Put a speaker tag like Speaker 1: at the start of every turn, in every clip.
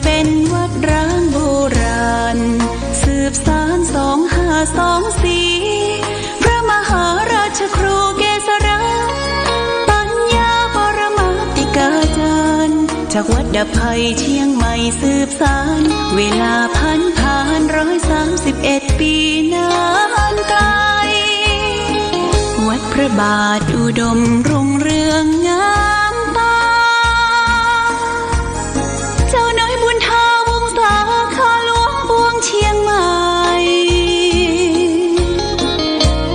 Speaker 1: เป็นวัดร้างโบราณสืบสาน2524พระมหาราชครูเกษราปัญญาปรมาติกาจารย์จากวัดดับภัยเชียงใหม่สืบสานเวลาผ่าน131 ปีนานไกลวัดพระบาทอุดมรุ่งเรืองงามตาเจ้าน้อยบุญทาวงศาข้าหลวงปวงเชียงใหม่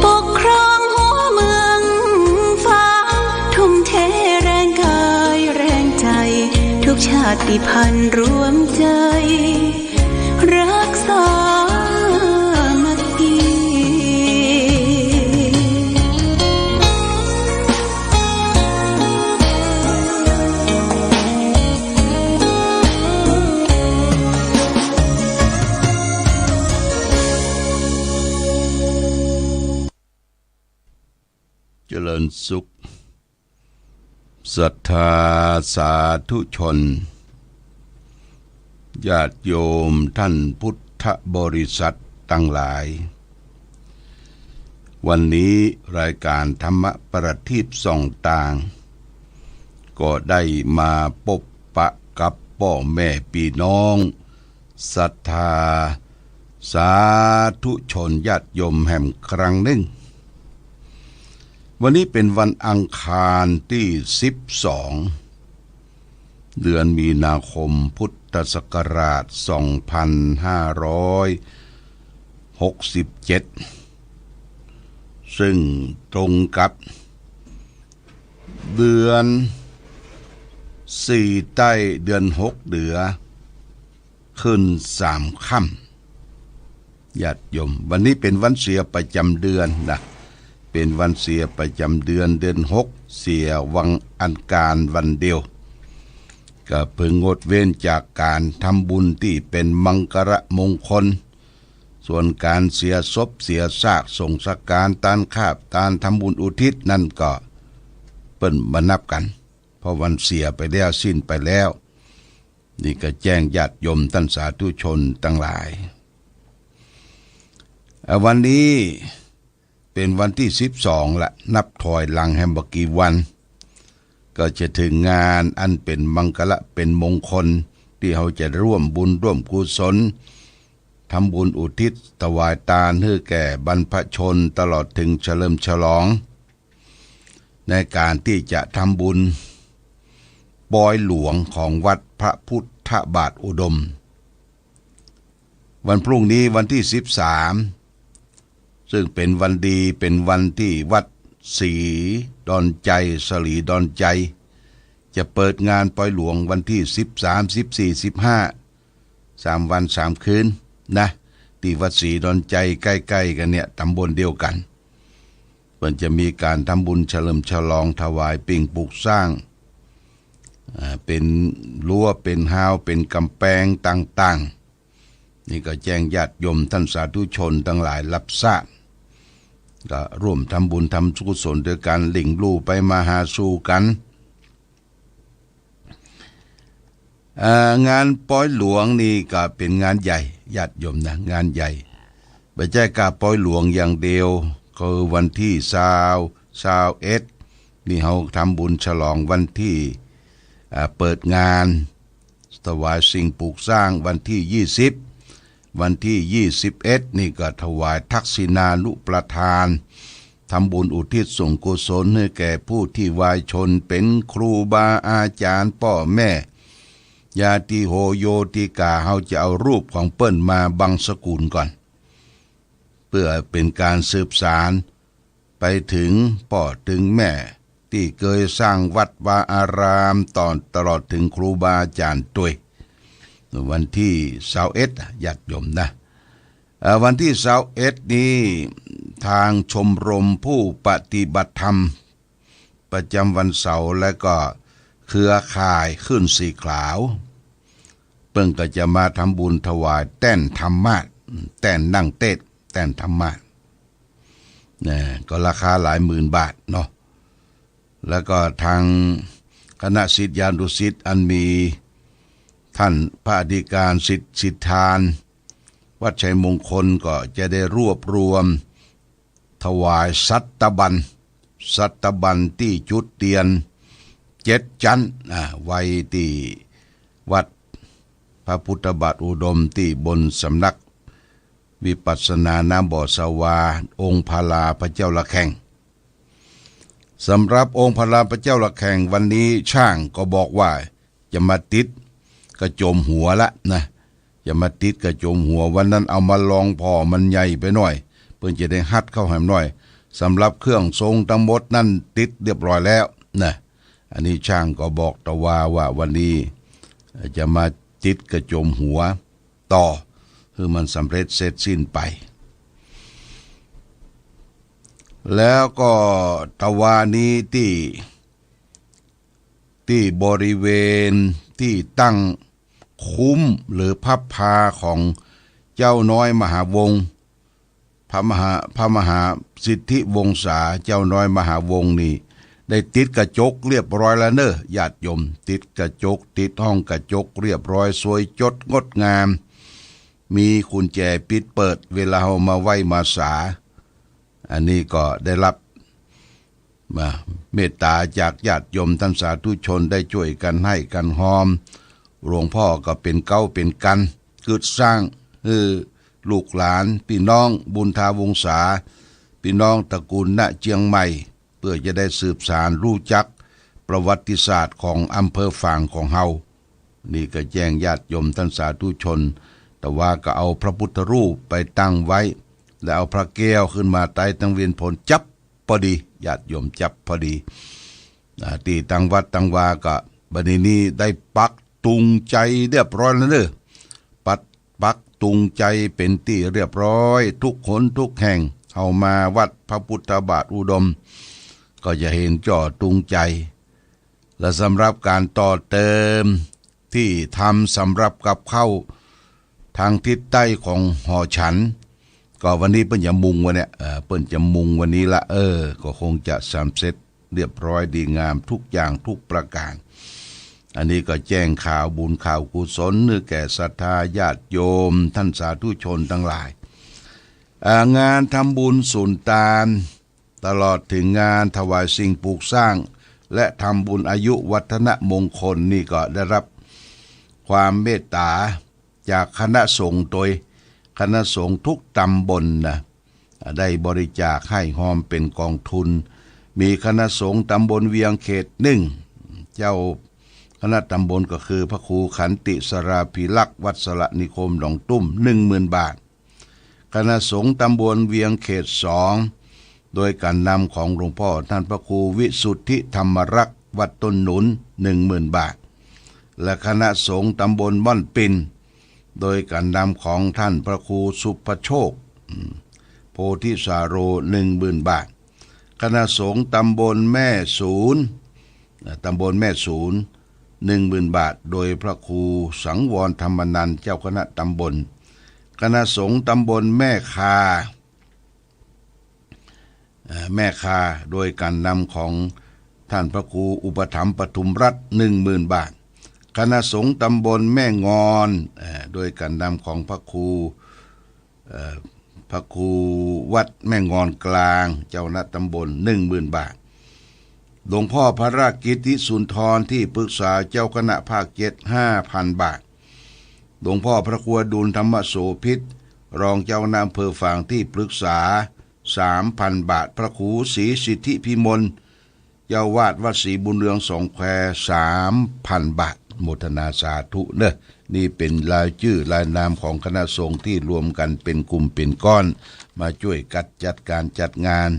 Speaker 1: ปกครองหัวเมืองฟ้าทุ่มเทแรงกายแรงใจทุกชาติพันธุ์รวมใจรักษามัคคี
Speaker 2: เจริญสุขศรัทธาสาธุชนญาติโยมท่านพุทธบริษัททั้งหลายวันนี้รายการธรรมประทีปส่องต่างก็ได้มาพบปะกับพ่อแม่พี่น้องศรัทธาสาธุชนญาติโยมแห่งครั้งหนึ่งวันนี้เป็นวันอังคารที่12เดือนมีนาคมพุทธศักราช2567ซึ่งตรงกับเดือน4ใต้เดือน6เดือขึ้น3ค่ำญาติโยมวันนี้เป็นวันเสียประจำเดือนนะเป็นวันเสียประจำเดือน6เสียวังอันการวันเดียวก็พึงงดเว้นจากการทำบุญที่เป็นมังคละมงคลส่วนการเสียศพเสียซากส่งสักการตานคาบตานทำบุญอุทิศนั่นก็เปิ้นบ่นับกันเพราะวันเสียไปแล้วสิ้นไปแล้วนี่ก็แจ้งญาติโยมท่านสาธุชนทั้งหลายวันนี้เป็นวันที่12ละนับถอยหลังแฮมบกี่วันก็จะถึงงานอันเป็นมังคละเป็นมงคลที่เราจะร่วมบุญร่วมกุศลทำบุญอุทิศถวายทานให้แก่บรรพชนตลอดถึงเฉลิมฉลองในการที่จะทำบุญปอยหลวงของวัดพระพุทธบาทอุดมวันพรุ่งนี้วันที่13ซึ่งเป็นวันดีเป็นวันที่วัดศรีดอนใจสลีดอนใจจะเปิดงานปอยหลวงวันที่13 14 15 3 วัน3 คืนนะที่วัดศรีดอนใจใกล้ๆกันเนี่ยตำบลเดียวกันมันจะมีการทำบุญเฉลิมฉลองถวายปิ่งปลูกสร้างเป็นรั้วเป็นฮาวเป็นกำแพงต่างๆนี่ก็แจ้งญาติโยมท่านสาธุชนทั้งหลายรับทราบก็ร่วมทำบุญทำกุศลด้วยการหลิ่งลู่ไปมาหาสู่กันงานปอยหลวงนี่ก็เป็นงานใหญ่ญาติโยมนะงานใหญ่ไม่ใช่การปอยหลวงอย่างเดียวคือวันที่21นี่เราทำบุญฉลองวันที่เปิดงานถวายสิ่งปลูกสร้างวันที่20วันที่21นี่ก็ถวายทักษิณานุประทานทำบุญอุทิศส่งกุศลให้แก่ผู้ที่วายชนเป็นครูบาอาจารย์พ่อแม่ญาติโหโยติกาเขาจะเอารูปของเปิ้นมาบังสกุลก่อนเพื่อเป็นการสืบสารไปถึงพ่อถึงแม่ที่เคยสร้างวัดวาอารามตลอดถึงครูบาอาจารย์ด้วยวันที่21ญาติโยมนะวันที่21นี้ทางชมรมผู้ปฏิบัติธรรมประจำวันเสาร์และก็เครือข่ายขึ้นสีขาวเพิ่งก็จะมาทำบุญถวายแต้นธรรมาสแต้นนั่งเทศแต้นธรรมาสเนี่ยก็ราคาหลายหมื่นบาทเนาะแล้วก็ทางคณะศิษยานุศิษย์อันมี ท่านพระอธิการสิทธานวัดชัยมงคลก็จะได้รวบรวมถวายสัตบันที่จุดเตียน7 จันทร์ไว้ที่วัดพระพุทธบาทอุดมที่บนสำนักวิปัสสนาน้ำบ่อสวาองค์พาลาพระเจ้าละแข่งสำหรับองค์พาลาพระเจ้าละแข่งวันนี้ช่างก็บอกว่าจะมาติดกระโจมหัวละนะจะมาติดกระโจมหัววันนั้นเอามาลองพอมันใหญ่ไปหน่อยเพื่อจะได้ฮัดเข้าแหมหน่อยสำหรับเครื่องทรงทั้งหมดนั่นติดเรียบร้อยแล้วนะอันนี้ช่างก็บอกตะว่าวันนี้จะมาติดกระโจมหัวต่อคือมันสำเร็จเสร็จสิ้นไปแล้วก็ตะวานี้ที่บริเวณที่ตั้งคุ้มหรือพับพาของเจ้าน้อยมหาวงศ์พระมหาสิทธิวงศาเจ้าน้อยมหาวงศ์นี่ได้ติดกระจกเรียบร้อยแล้วเนอะญาติโยมติดกระจกติดห้องกระจกเรียบร้อยสวยจดงดงามมีกุญแจปิดเปิดเวลาเอามาไหว้มาสาอันนี้ก็ได้รับเมตตาจากญาติโยมท่านสาธุชนได้ช่วยกันให้กันหอมหลวงพ่อก็เป็นเก้าเป็นกันกึดสร้างลูกหลานพี่น้องบุญทาวงศาพี่น้องตระกูลณเจียงใหม่เพื่อจะได้สืบสานรู้จักประวัติศาสตร์ของอำเภอฝางของเฮานี่ก็แจ้งญาติโยมท่านสาธุชนแต่ว่าก็เอาพระพุทธรูปไปตั้งไว้แล้วเอาพระแก้วขึ้นมาใต้ตั้งเวียนผลจับพอดีญาติโยมจับพอดีที่ตั้งวัดตั้งวาก็บัดนี้ได้ปักตุงใจเรียบร้อยแล้วเด้อปักตุงใจเป็นที่เรียบร้อยทุกคนทุกแห่งเอามาวัดพระพุทธบาทอุดมก็จะเห็นจ่อตุงใจและสำหรับการต่อเติมที่ทำสำหรับกับเข้าทางทิศใต้ของหอฉันก็วันนี้เปิ้นจะมุงวันเนี่ยเปิ้นจะมุงวันนี้ละก็คงจะสำเร็จเรียบร้อยดีงามทุกอย่างทุกประการอันนี้ก็แจ้งข่าวบุญข่าวกุศลแก่ศรัทธาญาติโยมท่านสาธุชนทั้งหลายงานทำบุญสุนทานตลอดถึงงานถวายสิ่งปลูกสร้างและทำบุญอายุวัฒนมงคลนี่ก็ได้รับความเมตตาจากคณะสงฆ์โดยคณะสงฆ์ทุกตำบลนะได้บริจาคให้หอมเป็นกองทุนมีคณะสงฆ์ตำบลเวียงเขต1เจ้าคณะตำบลก็คือพระครูขันติสราภิลักษ์วัดสระนิคมหนองตุ้ม 10,000 บาทคณะสงฆ์ตำบลเวียงเขต2โดยการนำของหลวงพ่อท่านพระครูวิสุทธิธรรมรักษ์วัดต้นหนุน 10,000 บาทและคณะสงฆ์ตำบลม่อนปินโดยการนำของท่านพระครูสุภโชคโพธิสาโร 10,000 บาทคณะสงฆ์ตำบลแม่ศูนย์10,000 บาทโดยพระครูสังวรธรรมนันท์เจ้าคณะตำบลคณะสงฆ์ตำบลแม่คาโดยการนำของท่านพระครูอุปถัมภ์ปทุมรัตน์ 10,000 บาทคณะสงฆ์ตำบลแม่งอนโดยการนำของพระครูวัดแม่งอนกลางเจ้าคณะตำบล 10,000 บาทหลวงพ่อพระราชกิติสุนทรที่ปรึกษาเจ้าคณะภาค7 5,000 บาทหลวงพ่อพระครูดุลธรรมโสภิตรองเจ้าคณะอำเภอฝางที่ปรึกษา 3,000 บาทพระครูศรีสิทธิพิมลเจ้าวาดวัดศรีบุญเรืองสองแคว 3,000 บาทโมทนาสาธุเนอะนี่เป็นรายชื่อรายนามของคณะสงฆ์ที่รวมกันเป็นกลุ่มเป็นก้อนมาช่วยกัดจัดการจัดงาน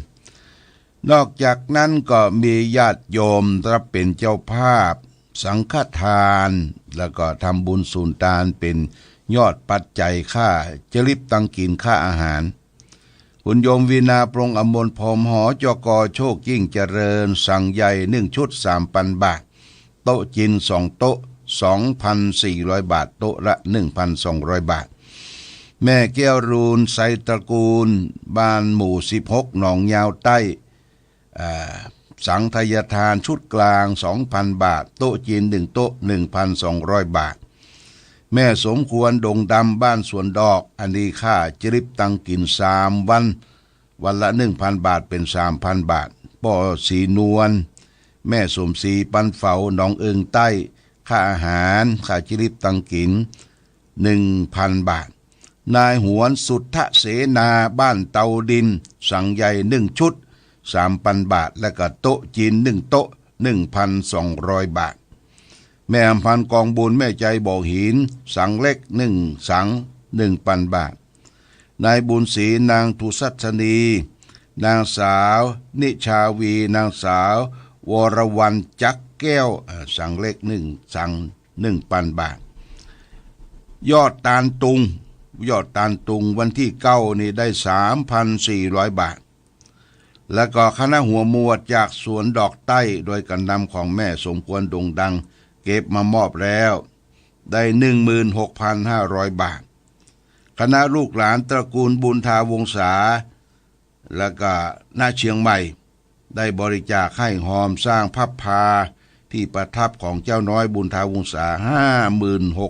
Speaker 2: นอกจากนั้นก็มีญาติโยมรับเป็นเจ้าภาพสังฆทานแล้วก็ทำบุญสุนทานเป็นยอดปัจจัยค่าจริบตังกินค่าอาหารคุณโยมวินาปรงอมลพรมหอจกโชคยิ่งเจริญสั่งใหญ่1 ชุด 3,000 บาทโต๊ะจีน2 โต๊ะ 2,400 บาทโต๊ะละ 1,200 บาทแม่แก้วรูนไซตระกูลบ้านหมู่16หนองยาวใต้สังทายทานชุดกลาง 2,000 บาทโต๊ะจีน1 โต๊ะ 1,200 บาท แม่สมควรดงดำบ้านสวนดอกอันนี้ค่าจริบตังกิน3 วันวันละ 1,000 บาทเป็น 3,000 บาทป่อสีนวลแม่สมศรีปันเฝ้าหนองเอิงใต้ค่าอาหารค่าจริบตังกิน 1,000 บาทนายหวนสุทธเสนาบ้านเตาดินสังใหญ่1 ชุด 3,000 บาทและก็โต๊ะจีน1 โต๊ะ 1,200 บาทแม่อำพันธ์กองบุญแม่ใจบ่อหินสังเล็ก1 สัง 1,000 บาทนายบุญศรีนางทุสัชนีนางสาวนิชาวีนางสาววรวรรณจักแก้วสังเล็ก1 สัง 1,000 บาทยอดตาลตุงวันที่9นี่ได้ 3,400 บาทแล้วก็คณะหัวหมวดจากสวนดอกใต้โดยการนำของแม่สมควรดงดังเก็บมามอบแล้วได้ 16,500 บาทคณะลูกหลานตระกูลบุญทาวงศาแล้วก็หน้าเชียงใหม่ได้บริจาคให้หอมสร้างพับพาที่ประทับของเจ้าน้อยบุญทาวงศา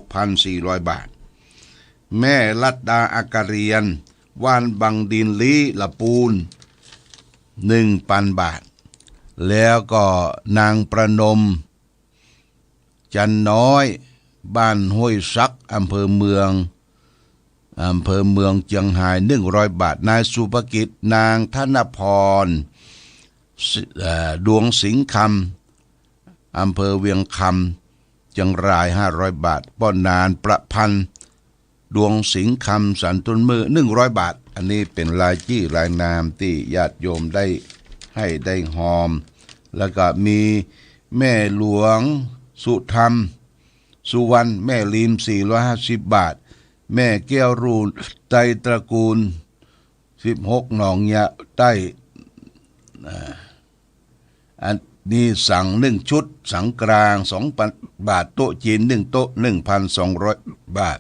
Speaker 2: 56,400 บาทแม่ลัดดาอากาเรียนว่านบังดินลีละปูน 1,000 บาทแล้วก็นางประนมจันน้อยบ้านห้วยซักอำเภอเมืองเชียงราย100 บาทนายสุภกิจนางธนพรดวงสิงห์คำอำเภอเวียงคำเชียงราย500 บาทป้อนนานประพันธ์ดวงสิงห์คำสันตุนมือ100 บาทอันนี้เป็นรายชื่อรายนามที่ญาติโยมได้ให้ได้หอมแล้วก็มีแม่หลวงสุธรรมสุวรรณแม่ลีม450 บาทแม่แก้วรูนไตตระกูล16หนองยะใต้อันนี้สั่ง1 ชุดสังกลาง 2,000 บาทโต๊ะจีน1 โต๊ะ 1,200 บาท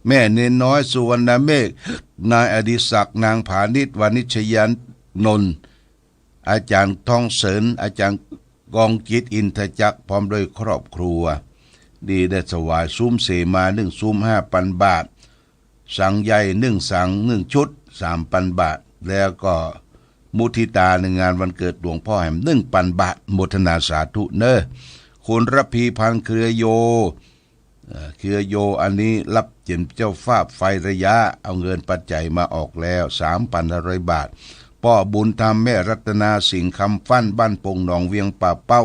Speaker 2: แม่เนนน้อยสุวรรณเมฆนายอดิศักดิ์นางผานิชวานิชยันนนท์อาจารย์ทองเสริญอาจารย์กองจิตอินทจักรพร้อมด้วยครอบครัวดีได้ถวายซุ้มเสมา1 ซุ้ม 5,000 บาทสังใหญ่1 สัง 1 ชุด 3,000 บาทแล้วก็มุทิตาในงานวันเกิดหลวงพ่อแหม 1,000 บาทโมทนาสาธุเนอคุณระพีพันธ์เครือโยอันนี้รับเจินเจ้าฟ้าไฟระยะเอาเงินปัจจัยมาออกแล้ว 3,500 บาทพ่อบุญธรรมแม่รัตนาสิงห์คำฟั่นบ้านปงหนองเวียงป่าเป้า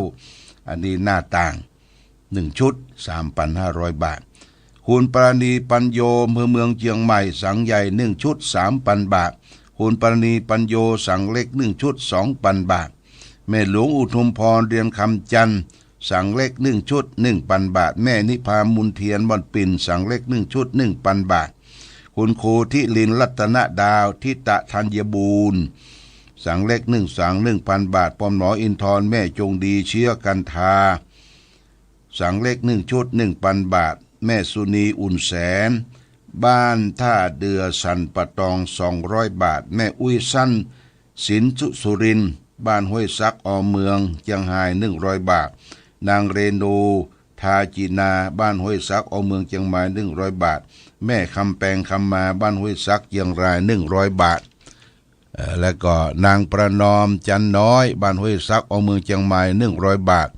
Speaker 2: อันนี้หน้าต่าง1 ชุด 3,500 บาทคุณปราณีปัญโยเมืองเชียงใหม่สังใหญ่1 ชุด 3,000 บาทคุณปราณีปัญโยสังเล็ก1 ชุด 2,000 บาทแม่หลวงอุทุมพรเรียนคำจันทร์สังเล็ก1 ชุด 1,000 บาทแม่นิพามุนเทียนบ่อนปิ่นสังเล็ก1 ชุด 1,000 บาทคุณครูทิลินรัตนดาวทิตะธัญบูรณ์สังเล็ก1 สัง 1,000 บาทปอมหมออินทร์แม่จงดีเชื้อกันทาสังเล็ก1 ชุด 1,000 บาทแม่สุนีอุ่นแสนบ้านท่าเดือสันปะตอง200 บาทแม่อุ้ยสั้นสินสุรินทร์บ้านห้วยซักอเมืองเชียงราย100 บาทนางเรนูทาจีนาบ้านห้วยซักอเมืองเชียงใหม่100 บาทแม่คำแปงคำมาบ้านห้วยซักเชียงราย100 บาทแล้วก็นางประนอมจันน้อยบ้านห้วยซักอเมืองเชียงใหม่100 บาท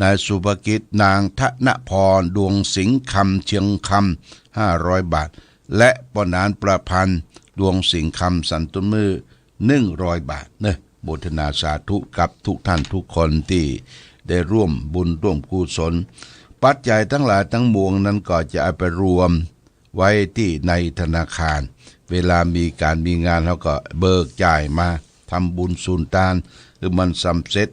Speaker 2: นายสุภกิจนางธนพรดวงสิงห์คำเชียงคำ500 บาทและปนานประพันธ์ดวงสิงห์คำสันตุมือ100 บาทเนอะโมทนาสาธุกับทุกท่านทุกคนที่ได้ร่วมบุญร่วมกุศลปัจจัยทั้งหลายทั้งมวลนั้นก็จะเอาไปรวมไว้ที่ในธนาคารเวลามีการมีงานเขาก็เบิกจ่ายมาทำบุญสุนทานคือมันสำเร็จ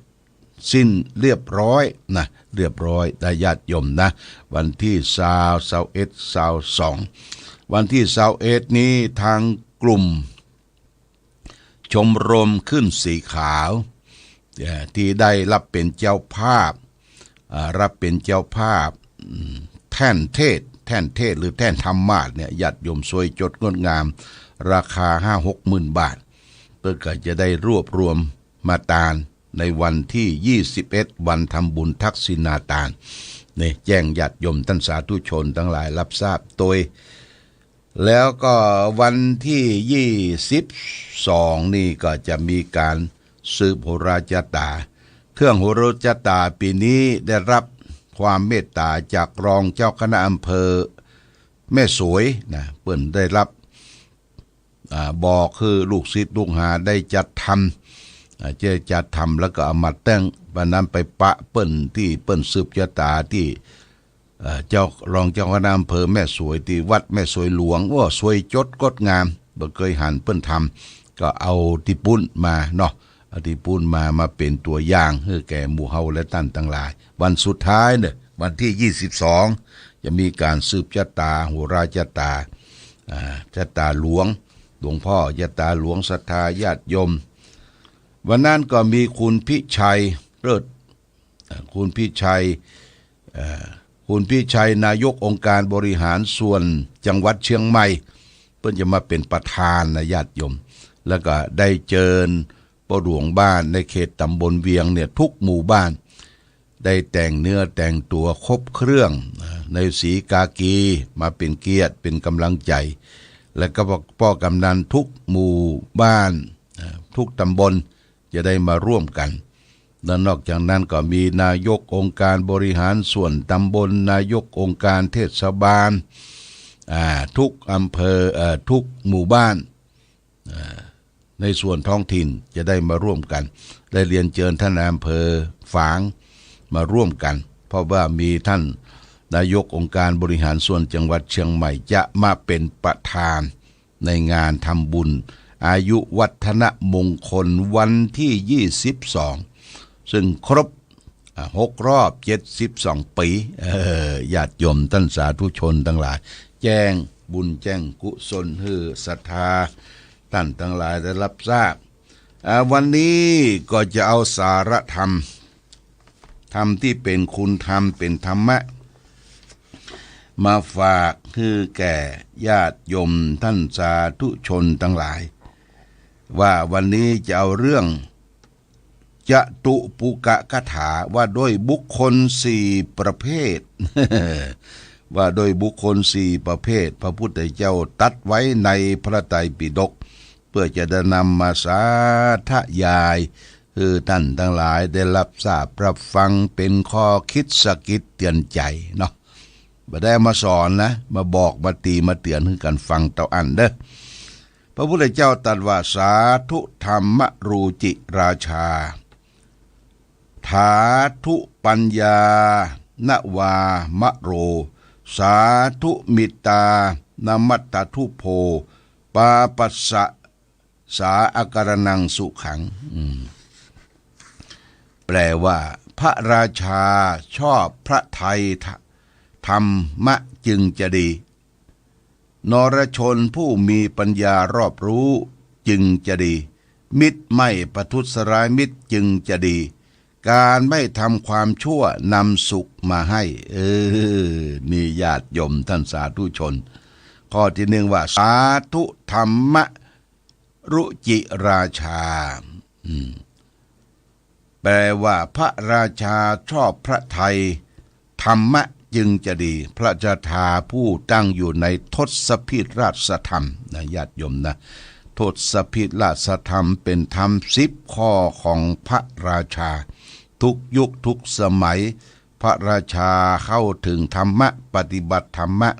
Speaker 2: สิ้นเรียบร้อยนะเรียบร้อยได้ญาติโยมนะวันที่21 วันที่21นี้ทางกลุ่มชมรมขึ้นสีขาวที่ได้รับเป็นเจ้าภาพแท่นเทศหรือแท่นธรรมาสเนี่ยญาติโยมสวยจดงดงามราคา 5-6 หมื่นบาทเพื่อก็จะได้รวบรวมมาตานในวันที่21วันทำบุญทักษิณาตาน นี่แจ้งญาติโยมท่านสาธุชนทั้งหลายรับทราบโดยแล้วก็วันที่22นี่ก็จะมีการสืบโหราจตาเครื่องโหราจตาปีนี้ได้รับความเมตตาจากรองเจ้าคณะอำเภอแม่สวยนะเปิ้นได้รับบอกคือลูกศิษย์ลูกหาได้จัดทำจัดทำแล้วก็เอามาแต่งวันนั้นไปปะเปิ้นที่เปิ้นสืบชะตาที่เจ้ารองเจ้าคณะอำเภอแม่สวยที่วัดแม่สวยหลวงว่าสวยจดงดงามบ่เคยหันเปิ้นทำก็เอาที่ปุ้นมาเนาะเอาที่ปุ้นมาเป็นตัวอย่างให้แก่หมู่เฮาและท่านทั้งหลายวันสุดท้ายเนี่ยวันที่22จะมีการสืบชะตาโหราชะตาชะตาหลวงพ่อชะตาหลวงศรัทธาญาติโยมวันนั้นก็มีคุณพิชัยเลิศคุณพิชัยนายกองค์การบริหารส่วนจังหวัดเชียงใหม่เพิ่นจะมาเป็นประธานนะญาติโยมแล้วก็ได้เชิญพ่อหลวงบ้านในเขตตำบลเวียงเนี่ยทุกหมู่บ้านได้แต่งเนื้อแต่งตัวครบเครื่องในสีกากีมาเป็นเกียรติเป็นกำลังใจและก็พ่อกำนันทุกหมู่บ้านทุกตำบลจะได้มาร่วมกันและนอกจากนั้นก็มีนายกองค์การบริหารส่วนตำบลนายกองค์การเทศบาลทุกอำเภอทุกหมู่บ้านในส่วนท้องถิ่นจะได้มาร่วมกันได้เรียนเชิญท่านอำเภอฝางมาร่วมกันเพราะว่ามีท่านนายกองค์การบริหารส่วนจังหวัดเชียงใหม่จะมาเป็นประธานในงานทำบุญอายุวัฒนมงคลวันที่22ซึ่งครบ6 รอบ72 ปีญาติโยมท่านสาธุชนทั้งหลายแจ้งบุญแจ้งกุศลให้ศรัทธาท่านทั้งหลายได้รับทราบวันนี้ก็จะเอาสารธรรมที่เป็นคุณธรรมเป็นธรรมะมาฝากคือแก่ญาติโยมท่านสาธุชนทั้งหลายว่าวันนี้จะเอาเรื่องจตุปุกะคถาว่าด้วยบุคคล4 ประเภท ว่าโดยบุคคล4 ประเภทพระพุทธเจ้าตัดไว้ในพระไตรปิฎกเพื่อจะได้นำมาสาธยายคือท่านทั้งหลายได้รับทราบรับฟังเป็นข้อคิดสะกิดเตือนใจเนาะบ่ได้มาสอนนะมาบอกมาตีมาเตือนให้กันฟังเต่าอันเด้อพระพุทธเจ้าตรัสว่าสาธุธรรมรูจิราชาถาธุปัญญานวามะโรสาธุมิตานมัตตทุโพปาปัสสะสาอาการนังสุขังแปลว่าพระราชาชอบพระไทยธรรมะจึงจะดีนรชนผู้มีปัญญารอบรู้จึงจะดีมิตรไม่ประทุษร้ายมิตรจึงจะดีการไม่ทำความชั่วนำสุขมาให้นี่ญาติโยมท่านสาธุชนข้อที่1ว่าสาธุธรรมรุจิราชาแปลว่าพระราชาชอบพระไทยธรรมะจึงจะดีพระราชาผู้ตั้งอยู่ในทศพิราชธรรมนะญาติโยมนะทศพิราชธรรมเป็นธรรม10 ข้อของพระราชาทุกยุคทุกสมัยพระราชาเข้าถึงธรรมะปฏิบัติธรรมะ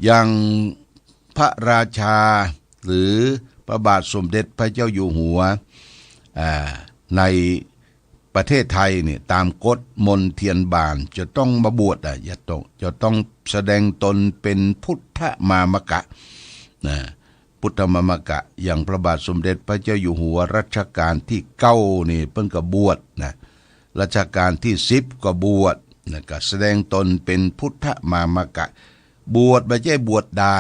Speaker 2: อย่างพระราชาหรือพระบาทสมเด็จพระเจ้าอยู่หัวในประเทศไทยเนี่ยตามกฎมนเทียนบานจะต้องมาบวชจะต้องแสดงตนเป็นพุทธมามกะพุทธมามกะอย่างพระบาทสมเด็จพระเจ้าอยู่หัวรัชกาลที่9นี่เพิ่งก็บวชนะรัชกาลที่10ก็บวชนะก็แสดงตนเป็นพุทธมามกะบวชไม่ใช่บวชได้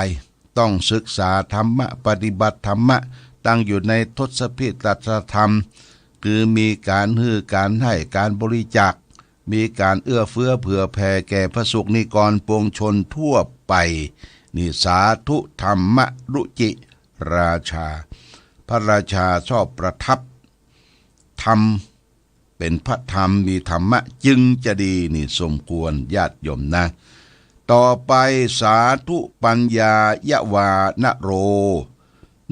Speaker 2: ต้องศึกษาธรรมะปฏิบัติธรรมะตั้งอยู่ในทศพิราชธรรมคือมีการการให้การบริจาคมีการเอื้อเฟื้อเผื่อแผ่แก่พระสงฆ์นิกรปวงชนทั่วไปนี่สาธุธรรมรุจิราชาพระราชาชอบประทับธรรม เป็นพระธรรมมีธรรมะจึงจะดีนี่สมควรญาติโยมนะ ต่อไปสาธุปัญญายะวานโร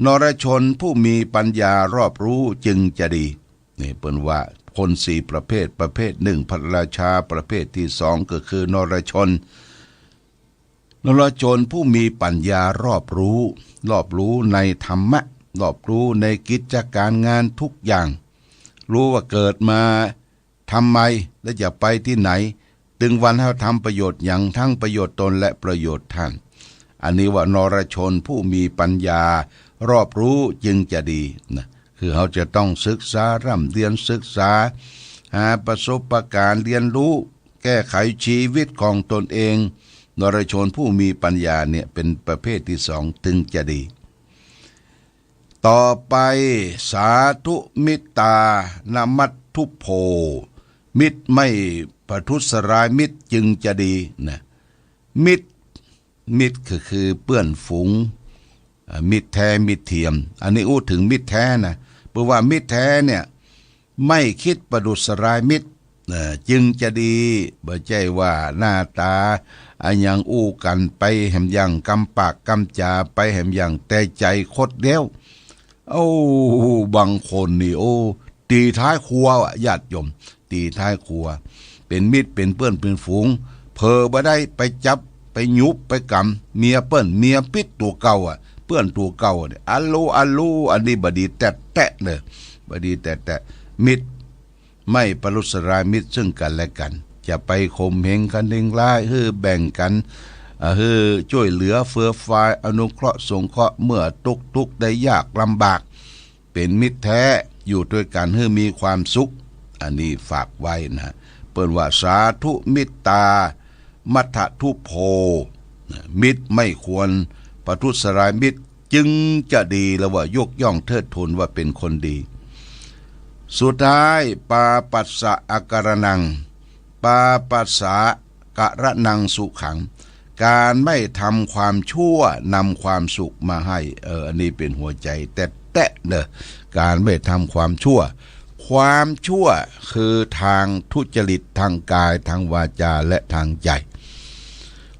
Speaker 2: นรชนผู้มีปัญญารอบรู้จึงจะดีนี่เป็นว่าคนสี่ประเภทหนึ่งพระราชาประเภทที่สองก็คือนรชนผู้มีปัญญารอบรู้ในธรรมะรอบรู้ในกิจการงานทุกอย่างรู้ว่าเกิดมาทำไมและจะไปที่ไหนถึงวันให้ทำประโยชน์อย่างทั้งประโยชน์ตนและประโยชน์ท่านอันนี้ว่านรชนผู้มีปัญญารอบรู้จึงจะดีนะคือเขาจะต้องศึกษาร่ำเรียนศึกษาหาประสบการณ์เรียนรู้แก้ไขชีวิตของตนเองนรชนผู้มีปัญญาเนี่ยเป็นประเภทที่สองถึงจะดีต่อไปสาธุมิตานมัตทุโพมิตรไม่ประทุษร้ายมิตรจึงจะดีนะมิตรคือเพื่อนฝูงมิตรแท้มิตรเทียมอันนี้อู้ถึงมิตรแท้นะเพราะว่ามิตรแท้เนี่ยไม่คิดประทุษร้ายมิตรจึงจะดีบ่ใช่ว่าหน้าตาอันยังอู้กันไปแหมยังกำปากกำจาไปแหมยังแต่ใจคดเดียวบางคนนี่ตีท้ายครัวญาติโยมตีท้ายครัวเป็นมิตรเป็นเพื่อนเป็นฝูงเพอบ่ได้ไปจับไปยุบไปกำเมียเปิ้นเมียปิดตัวเก่าเพื่อนตัวเก่าเนี่ยอัลโลอันนี้บดีแตะเลยบดีแตะมิตรไม่ประทุษร้ายมิตรซึ่งกันและกันจะไปข่มเหงกันเองร้ายแบ่งกันช่วยเหลือเฟื้อฟายอนุเคราะห์สงเคราะห์เมื่อทุกข์ได้ยากลำบากเป็นมิตรแท้อยู่ด้วยกันมีความสุขอันนี้ฝากไว้นะเปิ้นว่าสาธุมิตตามัททุโพมิตรไม่ควรประทุษร้ายมิตรจึงจะดีแล้วว่ายกย่องเทิดทูนว่าเป็นคนดีสุดท้ายปาปัสสะอาการนังปาปัสสะกะระนังสุขังการไม่ทำความชั่วนำความสุขมาให้อันนี้เป็นหัวใจแตะเด้อการไม่ทำความชั่วคือทางทุจริตทางกายทางวาจาและทางใจ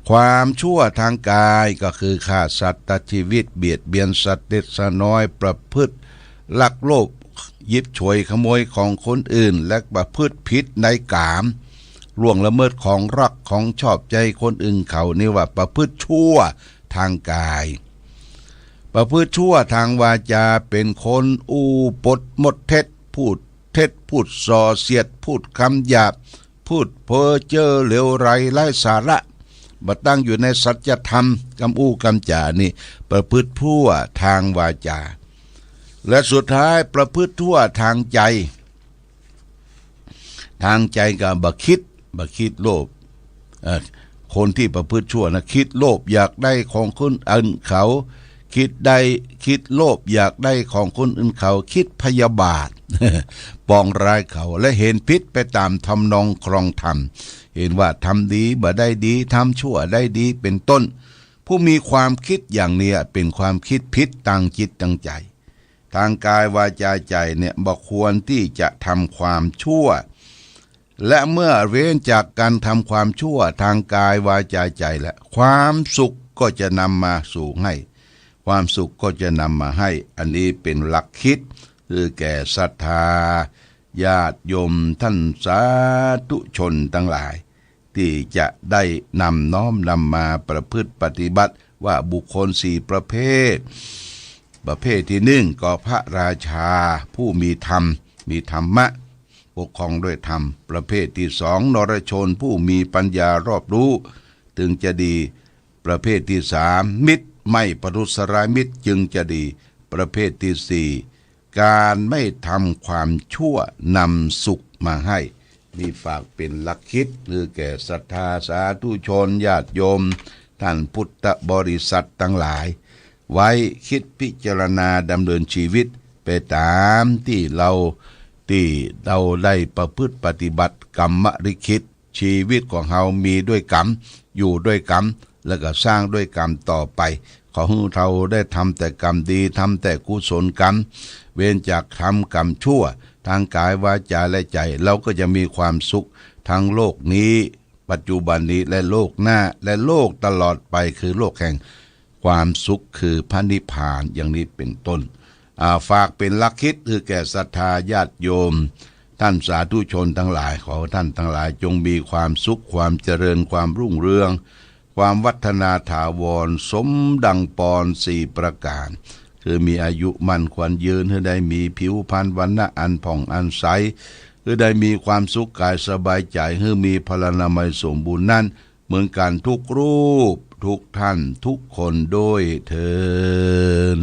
Speaker 2: ความชั่วทางกายก็คือฆ่าสัตว์ตัดชีวิตเบียดเบียนสัตว์เล็กสัตว์น้อยประพฤติลักโลภยิบฉวยขโมยของคนอื่นและประพฤติผิดในกามล่วงละเมิดของรักของชอบใจคนอื่นเขานี่ว่าประพฤติชั่วทางกายประพฤติชั่วทางวาจาเป็นคนปดมดเท็จพูดเท็จพูดส่อเสียดพูดคำหยาบพูดเพ้อเจ้อเหลวไหลไร้สาระมาตั้งอยู่ในสัจธรรมกำจานี่ประพฤติชั่วทางวาจาและสุดท้ายประพฤติชั่วทางใจก็บ่คิดโลภคนที่ประพฤติชั่วนะคิดโลภอยากได้ของคนอื่นเขาคิดโลภอยากได้ของคนอื่นเขาคิดพยาบาท ปองร้ายเขาและเห็นพิษไปตามทำนองครองธรรมเห็นว่าทำดีบ่ได้ดีทำชั่วได้ดีเป็นต้นผู้มีความคิดอย่างนี้เป็นความคิดพิษต่างจิตต่างใจทางกายวาจาใจเนี่ยบ่ควรที่จะทำความชั่วและเมื่อเว้นจากการทำความชั่วทางกายวาจาใจและความสุขก็จะนำมาสู่ให้ความสุขก็จะนำมาให้อันนี้เป็นหลักคิดคือแก่ศรัทธาญาติโยมท่านสาธุชนทั้งหลายที่จะได้น้อมนำมาประพฤติปฏิบัติว่าบุคคลสี่ประเภทที่หนึ่งก็พระราชาผู้มีธรรมะปกครองด้วยธรรมประเภทที่สองนรชนผู้มีปัญญารอบรู้ถึงจะดีประเภทที่สามมิตรไม่ประทุษร้ายมิตรจึงจะดีประเภทที่สี่การไม่ทำความชั่วนำสุขมาให้มีฝากเป็นหลักคิดหรือแก่ศรัทธาสาธุชนญาติโยมท่านพุทธบริษัททั้งหลายไว้คิดพิจารณาดำเนินชีวิตไปตามที่เราได้ประพฤติปฏิบัติกรรมลิขิตชีวิตของเรามีด้วยกรรมอยู่ด้วยกรรมแล้วก็สร้างด้วยกรรมต่อไปขอให้เราได้ทำแต่กรรมดีทำแต่กุศลกรรมเว้นจากทำกรรมชั่ว ทางกายวาจาและใจเราก็จะมีความสุขทั้งโลกนี้ปัจจุบันนี้และโลกหน้าและโลกตลอดไปคือโลกแห่งความสุขคือพระนิพพานอย่างนี้เป็นต้นฝากเป็นหลักคิดคือแก่ศรัทธาญาติโยมท่านสาธุชนทั้งหลายขอท่านทั้งหลายจงมีความสุขความเจริญความรุ่งเรืองความวัฒนาถาวรสมดังปอน4ประการคือมีอายุมั่นขวัญยืนให้ได้มีผิวพรรณวรรณะอันผ่องอันใสคือได้มีความสุขกายสบายใจให้มีพลานามัยสมบูรณ์นั้นเหมือนกันทุกรูปทุกท่านทุกคนโดยเถิด